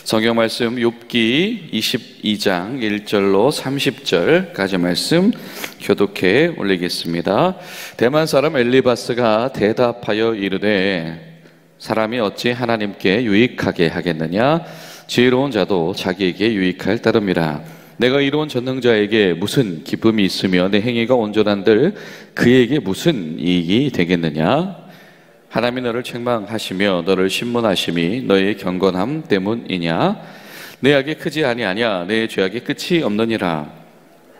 성경 말씀 욥기 22장 1절로 30절까지 말씀 교독해 올리겠습니다. 대만 사람 엘리바스가 대답하여 이르되 사람이 어찌 하나님께 유익하게 하겠느냐? 지혜로운 자도 자기에게 유익할 따름이라. 내가 이로운 전능자에게 무슨 기쁨이 있으며 내 행위가 온전한들 그에게 무슨 이익이 되겠느냐? 하나님이 너를 책망하시며 너를 신문하심이 너의 경건함 때문이냐? 내 악이 크지 아니하냐? 내 죄악이 끝이 없느니라.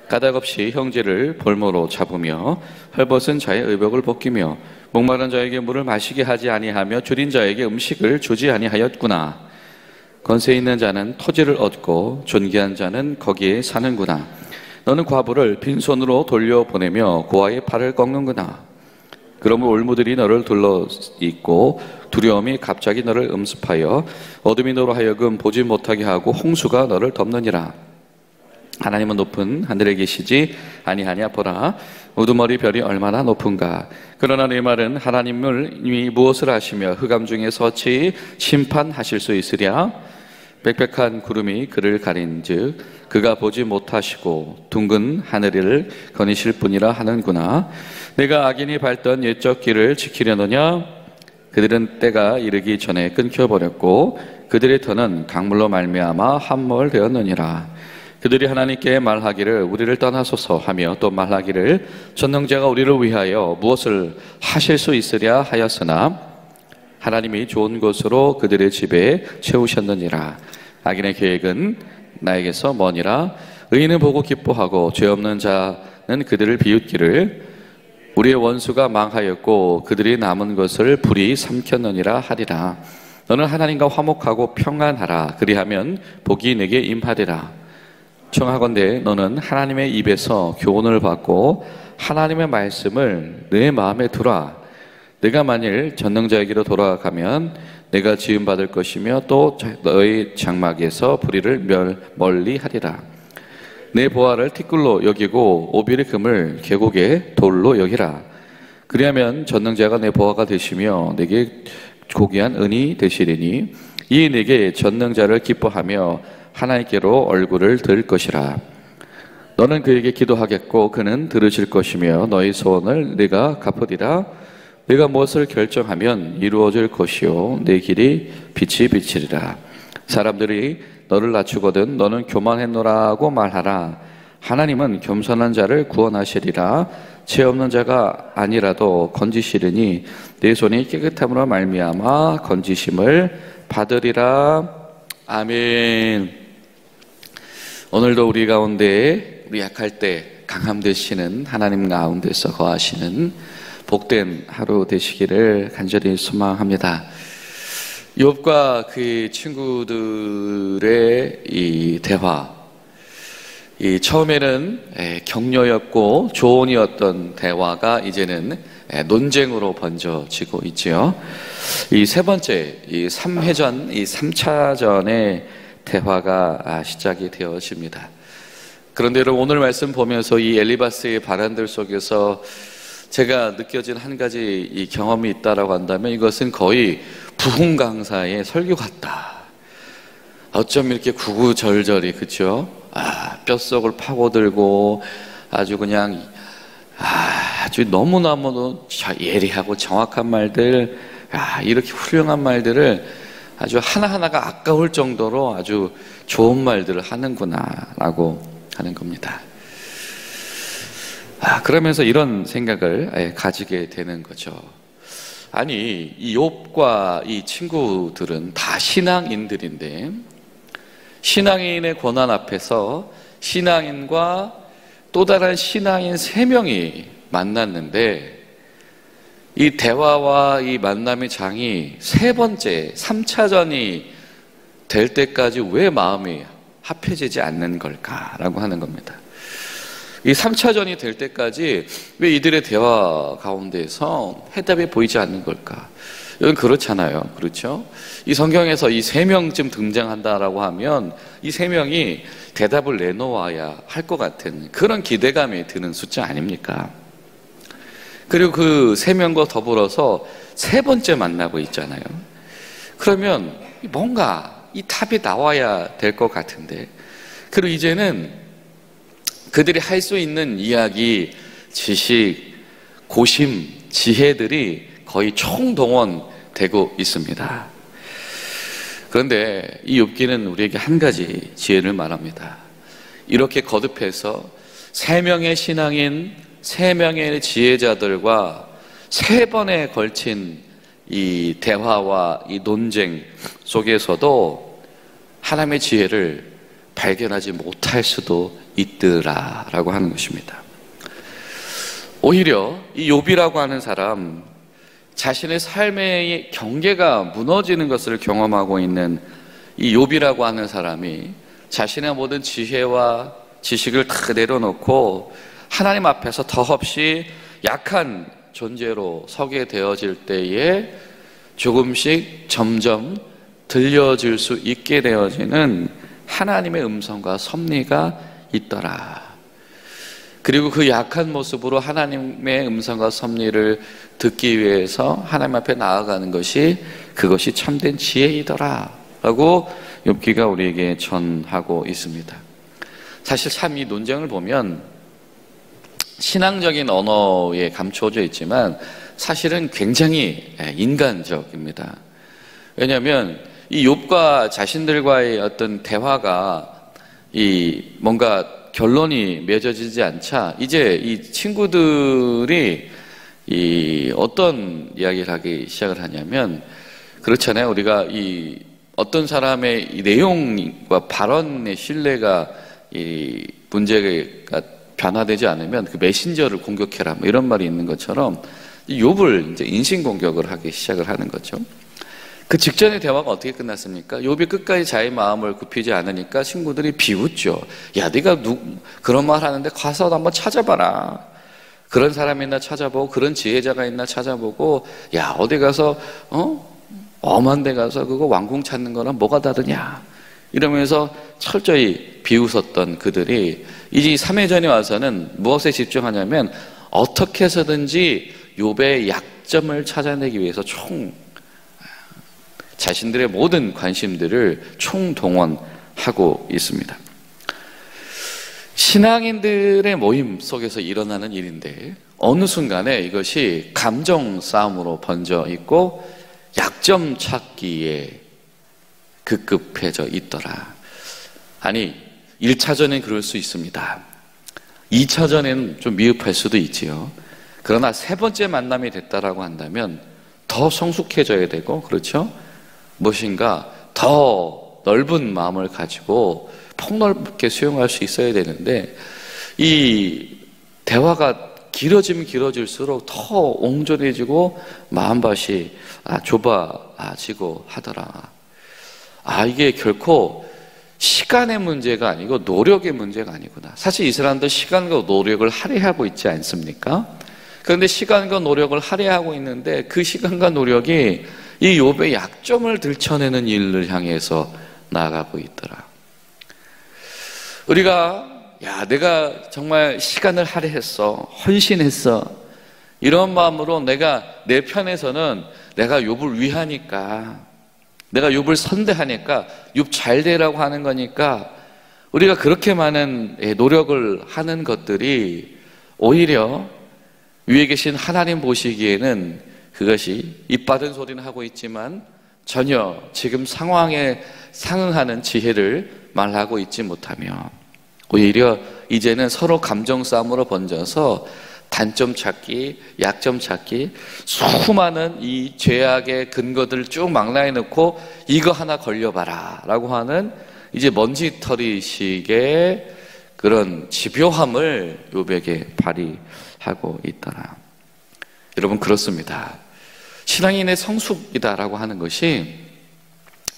까닭없이 형제를 볼모로 잡으며 헐벗은 자의 의복을 벗기며 목마른 자에게 물을 마시게 하지 아니하며 줄인 자에게 음식을 주지 아니하였구나. 권세 있는 자는 토지를 얻고 존귀한 자는 거기에 사는구나. 너는 과부를 빈손으로 돌려보내며 고아의 팔을 꺾는구나. 그러므로 올무들이 너를 둘러있고 두려움이 갑자기 너를 음습하여 어둠이 너로 하여금 보지 못하게 하고 홍수가 너를 덮느니라. 하나님은 높은 하늘에 계시지 아니하냐? 보라, 우두머리 별이 얼마나 높은가. 그러나 내 말은 하나님이 무엇을 하시며 흑암 중에서 어찌 심판하실 수 있으랴? 빽빽한 구름이 그를 가린즉 그가 보지 못하시고 둥근 하늘을 거니실 뿐이라 하는구나. 내가 악인이 밟던 옛적 길을 지키려느냐? 그들은 때가 이르기 전에 끊겨버렸고 그들의 터는 강물로 말미암아 함몰되었느니라. 그들이 하나님께 말하기를 우리를 떠나소서 하며 또 말하기를 전능자가 우리를 위하여 무엇을 하실 수 있으랴 하였으나 하나님이 좋은 것으로 그들의 집에 채우셨느니라. 악인의 계획은 나에게서 머니라. 의인은 보고 기뻐하고 죄 없는 자는 그들을 비웃기를 우리의 원수가 망하였고 그들이 남은 것을 불이 삼켰느니라 하리라. 너는 하나님과 화목하고 평안하라. 그리하면 복이 내게 임하리라. 청하건대 너는 하나님의 입에서 교훈을 받고 하나님의 말씀을 내 마음에 두라. 내가 만일 전능자에게로 돌아가면 내가 지음받을 것이며 또 너의 장막에서 불의를 멀리 하리라. 내 보화를 티끌로 여기고 오빌의 금을 계곡의 돌로 여기라. 그리하면 전능자가 내 보화가 되시며 내게 고귀한 은이 되시리니 이 내게 전능자를 기뻐하며 하나님께로 얼굴을 들 것이라. 너는 그에게 기도하겠고 그는 들으실 것이며 너의 소원을 내가 갚으리라. 내가 무엇을 결정하면 이루어질 것이요 내 길이 빛이 비치리라. 사람들이 너를 낮추거든 너는 교만했노라고 말하라. 하나님은 겸손한 자를 구원하시리라. 죄 없는 자가 아니라도 건지시리니 내 손이 깨끗함으로 말미암아 건지심을 받으리라. 아멘. 오늘도 우리 가운데 우리 약할 때 강함 되시는 하나님 가운데서 거하시는 복된 하루 되시기를 간절히 소망합니다. 욥과 그의 친구들의 이 대화, 이 처음에는 격려였고 조언이었던 대화가 이제는 논쟁으로 번져지고 있지요. 이 세 번째, 이 3회전, 이 3차전의 대화가 시작이 되어집니다. 그런데 여러분 오늘 말씀 보면서 이 엘리바스의 발언들 속에서 제가 느껴진 한 가지 이 경험이 있다라고 한다면 이것은 거의 부흥 강사의 설교 같다. 어쩜 이렇게 구구절절히, 그렇죠? 뼛속을 파고들고 아주 그냥 아주 너무너무 예리하고 정확한 말들, 이렇게 훌륭한 말들을 아주 하나하나가 아까울 정도로 아주 좋은 말들을 하는구나라고 하는 겁니다. 그러면서 이런 생각을 가지게 되는 거죠. 아니, 이 욥과 이 친구들은 다 신앙인들인데 신앙인의 고난 앞에서 신앙인과 또 다른 신앙인 3명이 만났는데 이 대화와 이 만남의 장이 세 번째 3차전이 될 때까지 왜 마음이 합해지지 않는 걸까라고 하는 겁니다. 이 3차전이 될 때까지 왜 이들의 대화 가운데서 해답이 보이지 않는 걸까? 이건 그렇잖아요. 그렇죠? 이 성경에서 이 3명쯤 등장한다라고 하면 이 3명이 대답을 내놓아야 할 것 같은 그런 기대감이 드는 숫자 아닙니까? 그리고 그 3명과 더불어서 세 번째 만나고 있잖아요. 그러면 뭔가 이 답이 나와야 될 것 같은데, 그리고 이제는 그들이 할 수 있는 이야기, 지식, 고심, 지혜들이 거의 총동원되고 있습니다. 그런데 이 욥기는 우리에게 한 가지 지혜를 말합니다. 이렇게 거듭해서 3명의 신앙인, 3명의 지혜자들과 3번에 걸친 이 대화와 이 논쟁 속에서도 하나님의 지혜를 발견하지 못할 수도 있더라라고 하는 것입니다. 오히려 이 욥이라고 하는 사람, 자신의 삶의 경계가 무너지는 것을 경험하고 있는 이 욥이라고 하는 사람이 자신의 모든 지혜와 지식을 다 내려놓고 하나님 앞에서 더없이 약한 존재로 서게 되어질 때에 조금씩 점점 들려질 수 있게 되어지는 하나님의 음성과 섭리가 있더라. 그리고 그 약한 모습으로 하나님의 음성과 섭리를 듣기 위해서 하나님 앞에 나아가는 것이, 그것이 참된 지혜이더라 라고 욥기가 우리에게 전하고 있습니다. 사실 참 이 논쟁을 보면 신앙적인 언어에 감추어져 있지만 사실은 굉장히 인간적입니다. 왜냐하면 이 욥과 자신들과의 어떤 대화가 뭔가 결론이 맺어지지 않자 이제 이 친구들이 어떤 이야기를 하기 시작을 하냐면, 그렇잖아요. 우리가 어떤 사람의 이 내용과 발언의 신뢰가 문제가 변화되지 않으면 그 메신저를 공격해라, 뭐 이런 말이 있는 것처럼 욥을 이제 인신공격을 하기 시작을 하는 거죠. 그 직전의 대화가 어떻게 끝났습니까? 욥이 끝까지 자기 마음을 굽히지 않으니까 친구들이 비웃죠. 야, 네가 그런 말 하는데 가서 한번 찾아봐라. 그런 사람이 있나 찾아보고, 그런 지혜자가 있나 찾아보고, 야, 어디 가서 엄한 데 가서 그거 왕궁 찾는 거랑 뭐가 다르냐, 이러면서 철저히 비웃었던 그들이 이제 3회전에 와서는 무엇에 집중하냐면 어떻게 해서든지 욥의 약점을 찾아내기 위해서 자신들의 모든 관심들을 총동원하고 있습니다. 신앙인들의 모임 속에서 일어나는 일인데 어느 순간에 이것이 감정 싸움으로 번져 있고 약점 찾기에 급급해져 있더라. 아니, 1차전엔 그럴 수 있습니다. 2차전엔 좀 미흡할 수도 있지요. 그러나 3번째 만남이 됐다라고 한다면 더 성숙해져야 되고, 그렇죠? 무엇인가 더 넓은 마음을 가지고 폭넓게 수용할 수 있어야 되는데, 이 대화가 길어지면 길어질수록 더 옹졸해지고 마음밭이 좁아지고 하더라. 이게 결코 시간의 문제가 아니고 노력의 문제가 아니구나. 사실 이 사람도 시간과 노력을 할애하고 있지 않습니까? 그런데 시간과 노력을 할애하고 있는데 그 시간과 노력이 이 욥의 약점을 들춰내는 일을 향해서 나아가고 있더라. 우리가 내가 정말 시간을 할애했어, 헌신했어, 이런 마음으로 내가 내 편에서는 내가 욥을 위하니까, 내가 욥을 선대하니까 욥 잘 되라고 하는 거니까 우리가 그렇게 많은 노력을 하는 것들이 오히려 위에 계신 하나님 보시기에는 그것이 입 받은 소리는 하고 있지만 전혀 지금 상황에 상응하는 지혜를 말하고 있지 못하며, 오히려 이제는 서로 감정 싸움으로 번져서 단점 찾기, 약점 찾기, 수많은 이 죄악의 근거들을 쭉 망라해 놓고 이거 하나 걸려봐라 라고 하는 이제 먼지털이식의 그런 집요함을 욥에게 발휘하고 있더라. 여러분, 그렇습니다. 신앙인의 성숙이다라고 하는 것이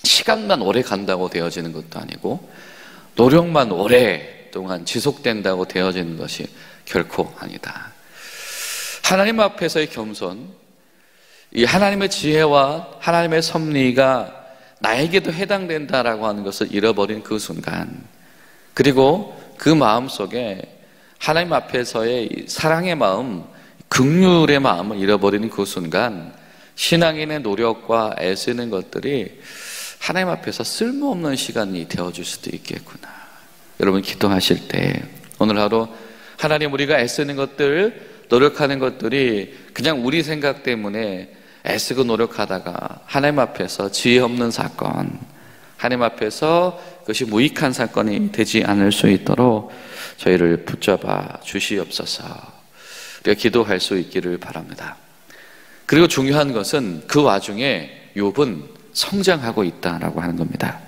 시간만 오래 간다고 되어지는 것도 아니고 노력만 오랫동안 지속된다고 되어지는 것이 결코 아니다. 하나님 앞에서의 겸손, 이 하나님의 지혜와 하나님의 섭리가 나에게도 해당된다라고 하는 것을 잃어버린 그 순간, 그리고 그 마음 속에 하나님 앞에서의 사랑의 마음, 긍휼의 마음을 잃어버리는 그 순간 신앙인의 노력과 애쓰는 것들이 하나님 앞에서 쓸모없는 시간이 되어줄 수도 있겠구나. 여러분 기도하실 때 오늘 하루 하나님, 우리가 애쓰는 것들, 노력하는 것들이 그냥 우리 생각 때문에 애쓰고 노력하다가 하나님 앞에서 지혜 없는 사건, 하나님 앞에서 그것이 무익한 사건이 되지 않을 수 있도록 저희를 붙잡아 주시옵소서. 우리가 기도할 수 있기를 바랍니다. 그리고 중요한 것은 그 와중에 욥은 성장하고 있다라고 하는 겁니다.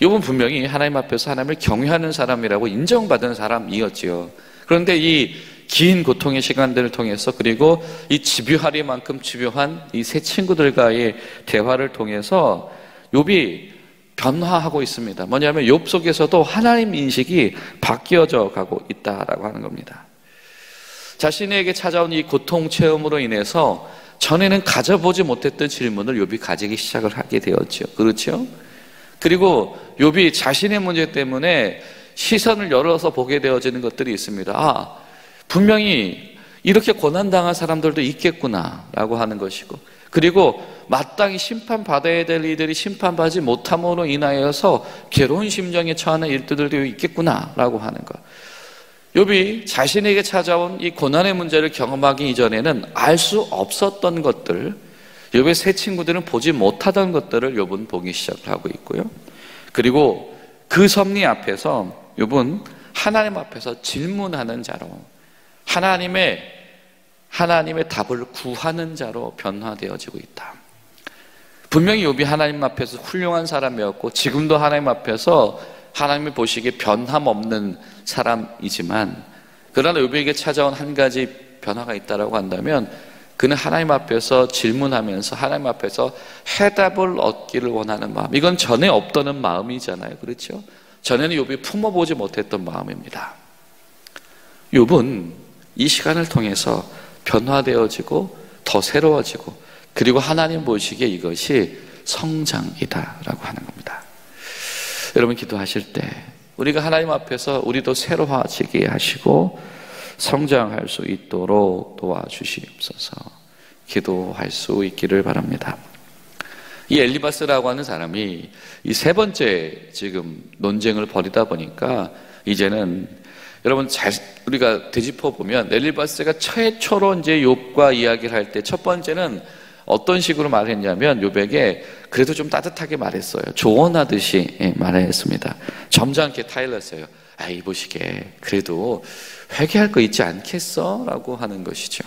욥은 분명히 하나님 앞에서 하나님을 경외하는 사람이라고 인정받은 사람이었지요. 그런데 이 긴 고통의 시간들을 통해서, 그리고 이 집요하리만큼 집요한 이 세 친구들과의 대화를 통해서 욥이 변화하고 있습니다. 뭐냐면 욥 속에서도 하나님 인식이 바뀌어져 가고 있다라고 하는 겁니다. 자신에게 찾아온 이 고통 체험으로 인해서 전에는 가져보지 못했던 질문을 욥이 가지기 시작을 하게 되었죠. 그렇죠? 그리고 욥이 자신의 문제 때문에 시선을 열어서 보게 되어지는 것들이 있습니다. 분명히 이렇게 고난당한 사람들도 있겠구나라고 하는 것이고, 그리고 마땅히 심판받아야 될 이들이 심판받지 못함으로 인하여서 괴로운 심정에 처하는 일들도 있겠구나라고 하는 것. 욥이 자신에게 찾아온 이 고난의 문제를 경험하기 이전에는 알 수 없었던 것들, 욥의 세 친구들은 보지 못하던 것들을 욥은 보기 시작하고 있고요. 그리고 그 섭리 앞에서 욥은 하나님 앞에서 질문하는 자로, 하나님의 답을 구하는 자로 변화되어지고 있다. 분명히 욥이 하나님 앞에서 훌륭한 사람이었고 지금도 하나님 앞에서 하나님이 보시기에 변함없는 사람이지만, 그러나 욥에게 찾아온 한 가지 변화가 있다고 한다면 그는 하나님 앞에서 질문하면서 하나님 앞에서 해답을 얻기를 원하는 마음, 이건 전에 없던 마음이잖아요. 그렇죠? 전에는 욥이 품어보지 못했던 마음입니다. 욥은 이 시간을 통해서 변화되어지고 더 새로워지고, 그리고 하나님 보시기에 이것이 성장이다라고 하는 겁니다. 여러분 기도하실 때 우리가 하나님 앞에서 우리도 새로워지게 하시고 성장할 수 있도록 도와주시옵소서. 기도할 수 있기를 바랍니다. 이 엘리바스라고 하는 사람이 이 세 번째 지금 논쟁을 벌이다 보니까 이제는 여러분 우리가 되짚어 보면 엘리바스가 최초로 이제 욥과 이야기를 할 때 첫 번째는 어떤 식으로 말했냐면 욥에게 그래도 좀 따뜻하게 말했어요. 조언하듯이 말했습니다. 점잖게 타일렀어요. 이보시게 그래도 회개할 거 있지 않겠어? 라고 하는 것이죠.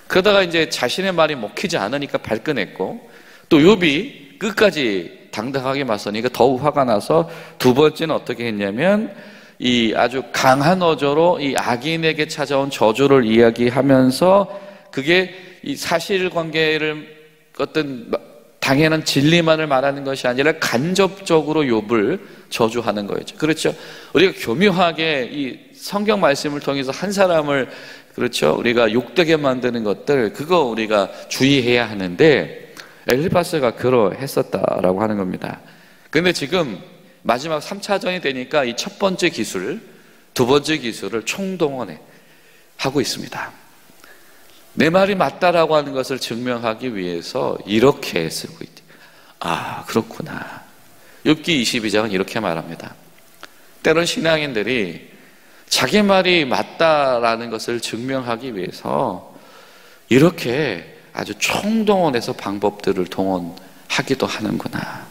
그러다가 이제 자신의 말이 먹히지 않으니까 발끈했고, 또 욥이 끝까지 당당하게 맞서니까 더욱 화가 나서 두 번째는 어떻게 했냐면 이 아주 강한 어조로 이 악인에게 찾아온 저주를 이야기하면서, 그게 이 사실관계를 어떤 당연한 진리만을 말하는 것이 아니라 간접적으로 욥을 저주하는 거였죠. 그렇죠? 우리가 교묘하게 이 성경 말씀을 통해서 한 사람을, 그렇죠, 우리가 욕되게 만드는 것들, 그거 우리가 주의해야 하는데 엘리바스가 그러했었다라고 하는 겁니다. 근데 지금 마지막 3차전이 되니까 이 첫 번째 기술, 두 번째 기술을 총동원해 하고 있습니다. 내 말이 맞다라고 하는 것을 증명하기 위해서 이렇게 쓰고 있다. 그렇구나. 욥기 22장은 이렇게 말합니다. 때론 신앙인들이 자기 말이 맞다라는 것을 증명하기 위해서 이렇게 아주 총동원해서 방법들을 동원하기도 하는구나.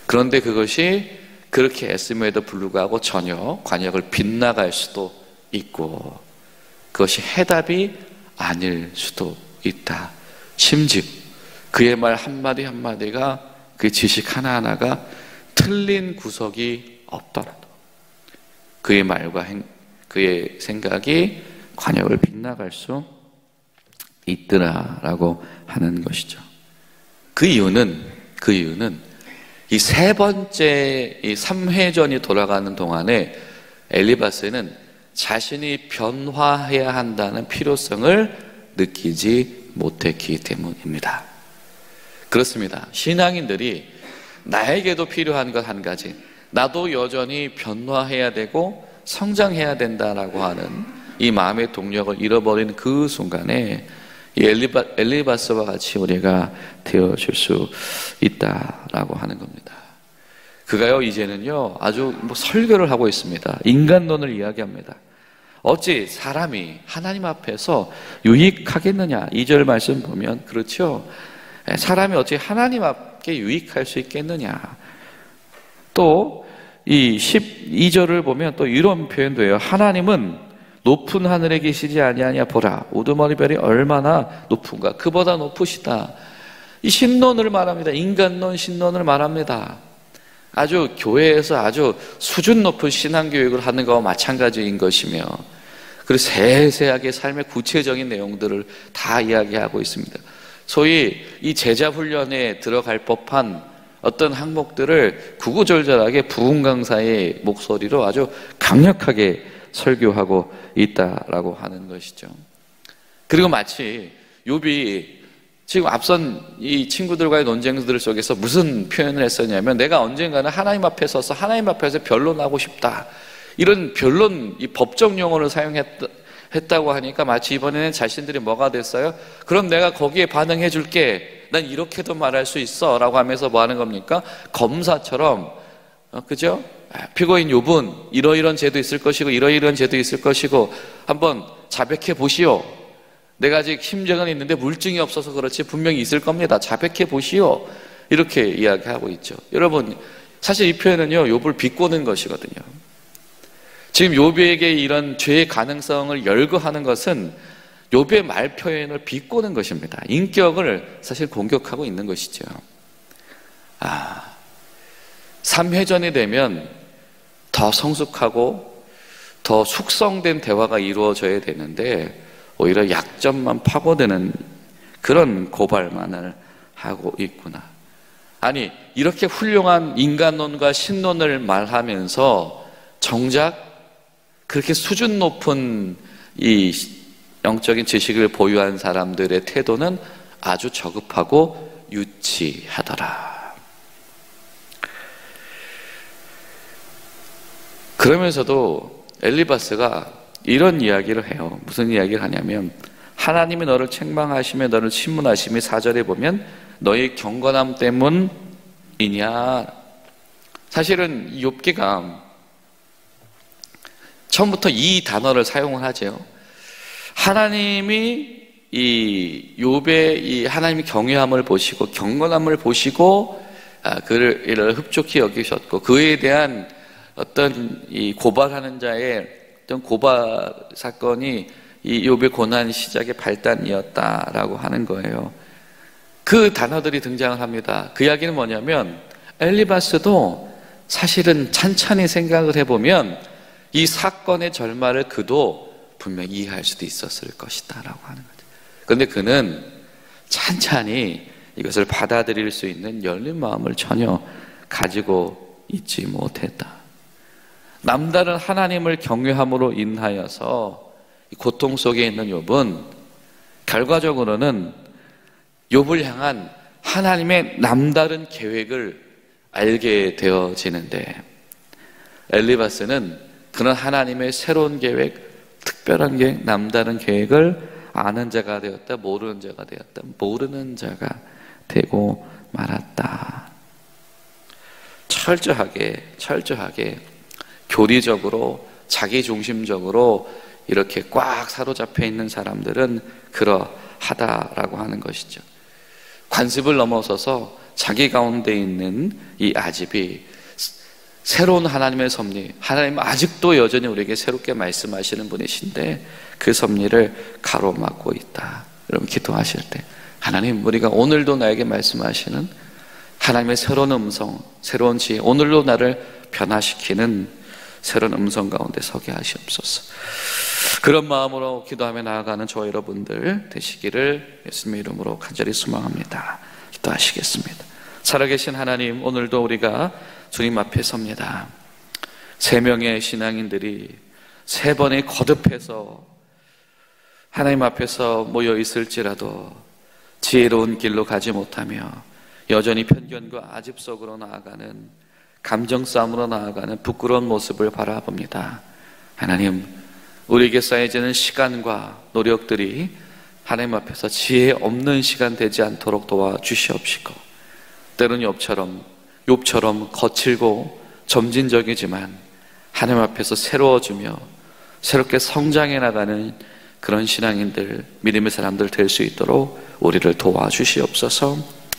그런데 그것이 그렇게 애씀에도 불구하고 전혀 관역을 빗나갈 수도 있고, 그것이 해답이 아닐 수도 있다. 심지어 그의 말 한마디 한마디가, 그의 지식 하나하나가 틀린 구석이 없더라도 그의 말과 그의 생각이 관역을 빗나갈 수 있더라라고 하는 것이죠. 그 이유는 이 세 번째 이 3회전이 돌아가는 동안에 엘리바스는 자신이 변화해야 한다는 필요성을 느끼지 못했기 때문입니다. 그렇습니다. 신앙인들이 나에게도 필요한 것 한 가지, 나도 여전히 변화해야 되고 성장해야 된다라고 하는 이 마음의 동력을 잃어버린 그 순간에 이 엘리바스와 같이 우리가 되어줄 수 있다라고 하는 겁니다. 그가요 이제는요 아주 설교를 하고 있습니다. 인간론을 이야기합니다. 어찌 사람이 하나님 앞에서 유익하겠느냐. 2절 말씀 보면 그렇죠. 사람이 어찌 하나님 앞에 유익할 수 있겠느냐. 또 이 12절을 보면 또 이런 표현도 해요. 하나님은 높은 하늘에 계시지 아니하냐. 보라 우두머리별이 얼마나 높은가. 그보다 높으시다. 이 신론을 말합니다. 인간론 신론을 말합니다. 아주 교회에서 아주 수준 높은 신앙교육을 하는 것과 마찬가지인 것이며, 그리고 세세하게 삶의 구체적인 내용들을 다 이야기하고 있습니다. 소위 이 제자 훈련에 들어갈 법한 어떤 항목들을 구구절절하게 부흥 강사의 목소리로 아주 강력하게 설교하고 있다라고 하는 것이죠. 그리고 마치 욥이 지금 앞선 이 친구들과의 논쟁들 속에서 무슨 표현을 했었냐면, 내가 언젠가는 하나님 앞에 서서 하나님 앞에서 변론하고 싶다, 이런 변론, 이 법적 용어를 사용했다고 하니까 마치 이번에는 자신들이 뭐가 됐어요? 그럼 내가 거기에 반응해 줄게, 난 이렇게도 말할 수 있어 라고 하면서 뭐 하는 겁니까? 검사처럼, 그죠? 피고인 욥은 이러이런 죄도 있을 것이고 이러이런 죄도 있을 것이고 한번 자백해 보시오. 내가 아직 심정은 있는데 물증이 없어서 그렇지 분명히 있을 겁니다. 자백해 보시오. 이렇게 이야기하고 있죠. 여러분, 사실 이 표현은요 욥을 비꼬는 것이거든요. 지금 욥에게 이런 죄의 가능성을 열거하는 것은 욥의 말 표현을 비꼬는 것입니다. 인격을 사실 공격하고 있는 것이죠. 3회전이 되면 더 성숙하고 더 숙성된 대화가 이루어져야 되는데 오히려 약점만 파고드는 그런 고발만을 하고 있구나. 아니, 이렇게 훌륭한 인간론과 신론을 말하면서 정작 그렇게 수준 높은 이 영적인 지식을 보유한 사람들의 태도는 아주 저급하고 유치하더라. 그러면서도 엘리바스가 이런 이야기를 해요. 무슨 이야기를 하냐면, 하나님이 너를 책망하시며 너를 신문하심이 4절에 보면 너의 경건함 때문이냐. 사실은 욥기가 처음부터 이 단어를 사용을 하죠. 하나님이 이 욥의 이 하나님의 경외함을 보시고 경건함을 보시고 그를 이를 흡족히 여기셨고, 그에 대한 어떤 이 고발하는 자의 어떤 고발 사건이 이 욥의 고난 시작의 발단이었다라고 하는 거예요. 그 단어들이 등장을 합니다. 그 이야기는 뭐냐면, 엘리바스도 사실은 찬찬히 생각을 해보면 이 사건의 절말을 그도 분명히 이해할 수도 있었을 것이다 라고 하는 거죠. 그런데 그는 찬찬히 이것을 받아들일 수 있는 열린 마음을 전혀 가지고 있지 못했다. 남다른 하나님을 경외함으로 인하여서 고통 속에 있는 욥은 결과적으로는 욥을 향한 하나님의 남다른 계획을 알게 되어지는데, 엘리바스는 그런 하나님의 새로운 계획, 특별한 계획, 남다른 계획을 아는 자가 되었다, 모르는 자가 되었다, 모르는 자가 되고 말았다. 철저하게 교리적으로 자기중심적으로 이렇게 꽉 사로잡혀 있는 사람들은 그러하다라고 하는 것이죠. 관습을 넘어서서 자기 가운데 있는 이 아집이 새로운 하나님의 섭리, 하나님은 아직도 여전히 우리에게 새롭게 말씀하시는 분이신데 그 섭리를 가로막고 있다. 여러분, 기도하실 때 하나님, 우리가 오늘도 나에게 말씀하시는 하나님의 새로운 음성, 새로운 지혜, 오늘도 나를 변화시키는 새로운 음성 가운데 서게 하시옵소서. 그런 마음으로 기도하며 나아가는 저와 여러분들 되시기를 예수님의 이름으로 간절히 소망합니다. 기도하시겠습니다. 살아계신 하나님, 오늘도 우리가 주님 앞에 섭니다. 3명의 신앙인들이 3번에 거듭해서 하나님 앞에서 모여 있을지라도 지혜로운 길로 가지 못하며 여전히 편견과 아집 속으로 나아가는, 감정 싸움으로 나아가는 부끄러운 모습을 바라봅니다. 하나님, 우리에게 쌓여지는 시간과 노력들이 하나님 앞에서 지혜 없는 시간 되지 않도록 도와주시옵시고, 때론 욥처럼 거칠고 점진적이지만 하나님 앞에서 새로워지며 새롭게 성장해 나가는 그런 신앙인들, 믿음의 사람들 될 수 있도록 우리를 도와주시옵소서.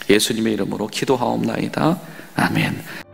예수님의 이름으로 기도하옵나이다. 아멘.